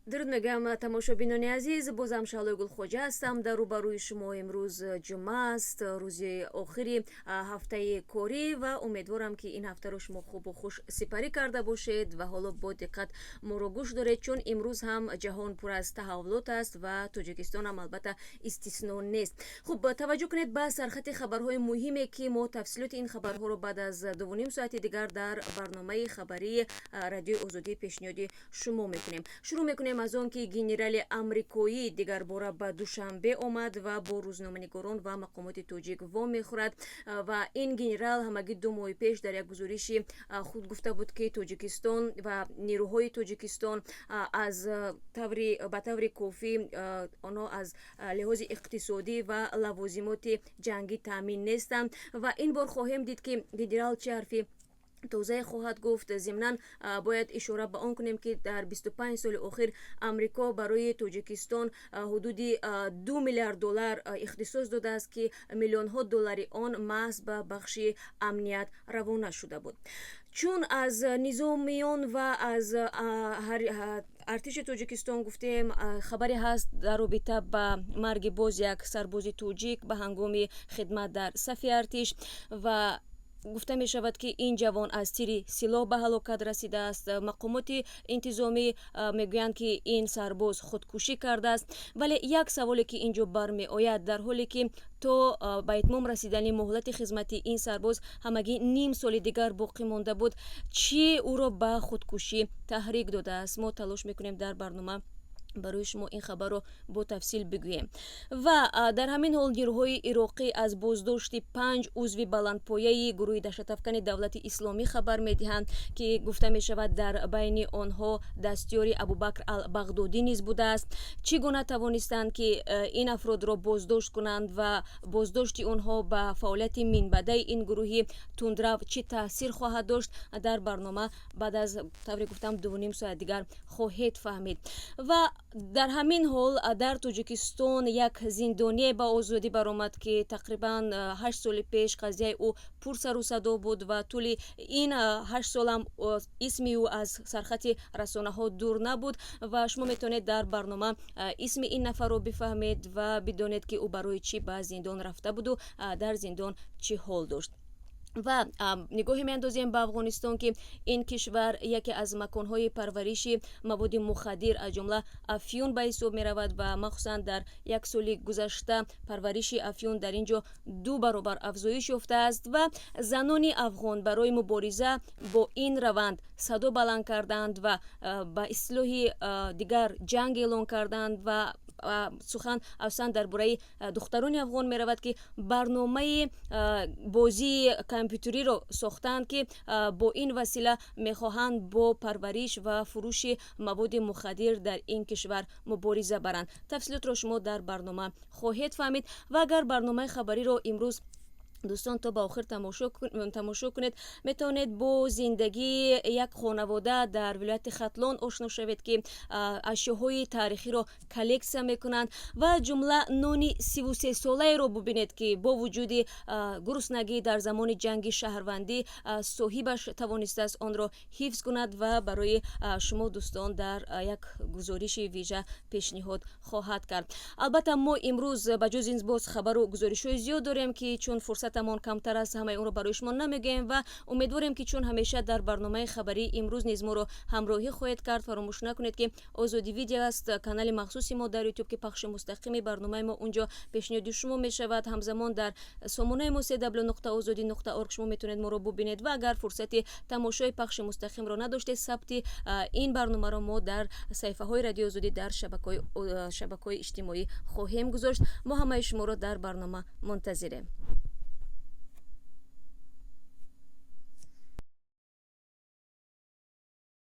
дуруд мегӯям тамошобинони азиз, бозам Шаҳлои Гулхоҷа ҳастам. Дар рӯбарӯи шумо имрӯз ҷумъа аст, рӯзи охири ҳафтаи корӣ ва умедворам ки ин ҳафтаро шумо хубу хуш сипарӣ карда бошед ва ҳоло бо диққат моро гӯш доред, чун имрӯз ҳам ҷаҳон пур аз таҳаввулот аст ва Тоҷикистон ҳам албатта истисно нест. Хуб, таваҷҷӯҳ кунед ба сархати хабарҳои муҳиме ки мо тафсилоти ин хабарҳоро баъд аз 2.5 соати дигар дар барномаи хабарии радиои Озодӣ пешниҳоди шумо мекунем. Шурӯъ мекунем аз он ки генерали амрикоӣ дигар бора ба Душанбе омад ва бо рӯзноманигорон ва мақомоти тоҷик вом мехӯрад ва ин генерал ҳамагӣ 2 моҳи пеш дар як гузориши худ гуфта буд ки Тоҷикистон ва нерӯҳои Тоҷикистон ба таври кофӣ онҳо аз лиҳози иқтисодӣ ва лавозимоти ҷангӣ таъмин нестанд ва ин бор хоҳем дид ки генерал чӣ ҳарфи тозае хоҳад гуфт. Зимнан бояд ишора ба он кунем ки дар 25 соли охир амрико барои Тоҷикистон ҳудуди $2 миллиард ихтисос додааст ки миллионҳо доллари он маҳз ба бахши амният равона шуда буд. Чун аз низомиён ва аз артиши Тоҷикистон гуфтем хабаре ҳаст дар робита ба марги боз як сарбози тоҷик ба ҳангоми хидмат дар сафи артиш ва гуфта мешавад ки ин ҷавон аз тири силоҳ ба ҳалокат расидааст. Мақомоти интизомӣ мегӯянд ки ин сарбоз худкушӣ кардааст, вале як саволе ки инҷо бармеояд, дар ҳоле ки то ба итмом расидани моҳлати хизмати ин сарбоз ҳамагӣ ним соли дигар боқӣ монда буд, чӣ ӯро ба худкушӣ таҳрик додааст? Мо талош мекунем дар барнома барои шумо ин хабарро бо тафсил бигӯем. Ва дар ҳамин ҳол нерӯҳои ироқӣ аз боздошти 5 узви баландпояи гурӯҳи даҳшатафкани давлати исломӣ хабар медиҳанд ки гуфта мешавад дар байни онҳо дастёри Абубакр ал-Бағдодӣ низ будааст. Чӣ гуна тавонистанд ки ин афродро боздошт кунанд ва боздошти онҳо ба фаъолияти минбаъдаи ин гурӯҳи тундрав чӣ таъсир хоҳад дошт? Дар барнома баъд аз тавре гуфтам 2.5 соат дигар хоҳед фаҳмид. Ва дар ҳамин ҳол дар Тоҷикистон як зиндоние ба озодӣ баромад ки тақрибан 8 соли пеш қазияи ӯ пурсару садо буд ва тӯли ин 8 солам исми ӯ аз сархати расонаҳо дур набуд ва шумо метавонед дар барнома исми ин нафарро бифаҳмед ва бидонед ки ӯ барои чӣ ба зиндон рафта буду дар зиндон чӣ ҳол дошт. ва нигоҳе меандозем ба Афғонистон ки ин кишвар яке аз маконҳои парвариши маводи мухаддир аз ҷумла афюн ба ҳисоб меравад ва махсусан дар як соли гузашта парвариши афюн дар ин ҷо 2 баробар афзоиш ёфтааст ва занони афғон барои мубориза бо ин раванд садо баланд карданд ва ба истлоҳи дигар ҷанг эълон карданд ва сухан афсан дар бораи духтарони афғон меравад ки барномаи бозии компютериро сохтанд ки бо ин васила мехоҳанд бо парвариш ва фурӯши маводи мухаддир дар ин кишвар мубориза баранд. Тафсилотро шумо дар барнома хоҳед фаҳмид ва агар барномаи хабариро имрӯз дӯстон то ба охир тамошо кунед, метавонед бо зиндагии як хонавода дар вилояти Хатлон ошно шавед ки ашёҳои тарихиро коллексия мекунанд ва ҷумла нони 33 солаеро бубинед ки бо вуҷуди гуруснагӣ дар замони ҷанги шаҳрвандӣ соҳибаш тавонистааст онро ҳифз кунад ва барои шумо дӯстон дар як гузориши вижа пешниҳод хоҳад кард. Албатта мо имрӯз ба ҷози ин боз хабару гузоришҳои зиёд дорем ки чун фурсатамон камтар аст ҳамаи онро барои шумо намегӯем ва умедворем ки чун ҳамеша дар барномаи хабарии имрӯз низ моро ҳамроҳӣ хоҳед кард. Фаромӯш накунед ки Озодӣ видео аст, канали махсуси мо дар YouTube ки пахши мустақими барномаи мо унҷо пешниҳоди шумо мешавад. Ҳамзамон дар сомонаи мо www.ozodi.org шумо метавонед моро бубинед ва агар фурсати тамошои пахши мустақимро надоштед, сабти ин барномаро мо дар саҳифаҳои радиои Озодӣ дар шабакаҳои иҷтимоӣ хоҳем гузошт. Мо ҳамаи шуморо дар барнома мунтазирем.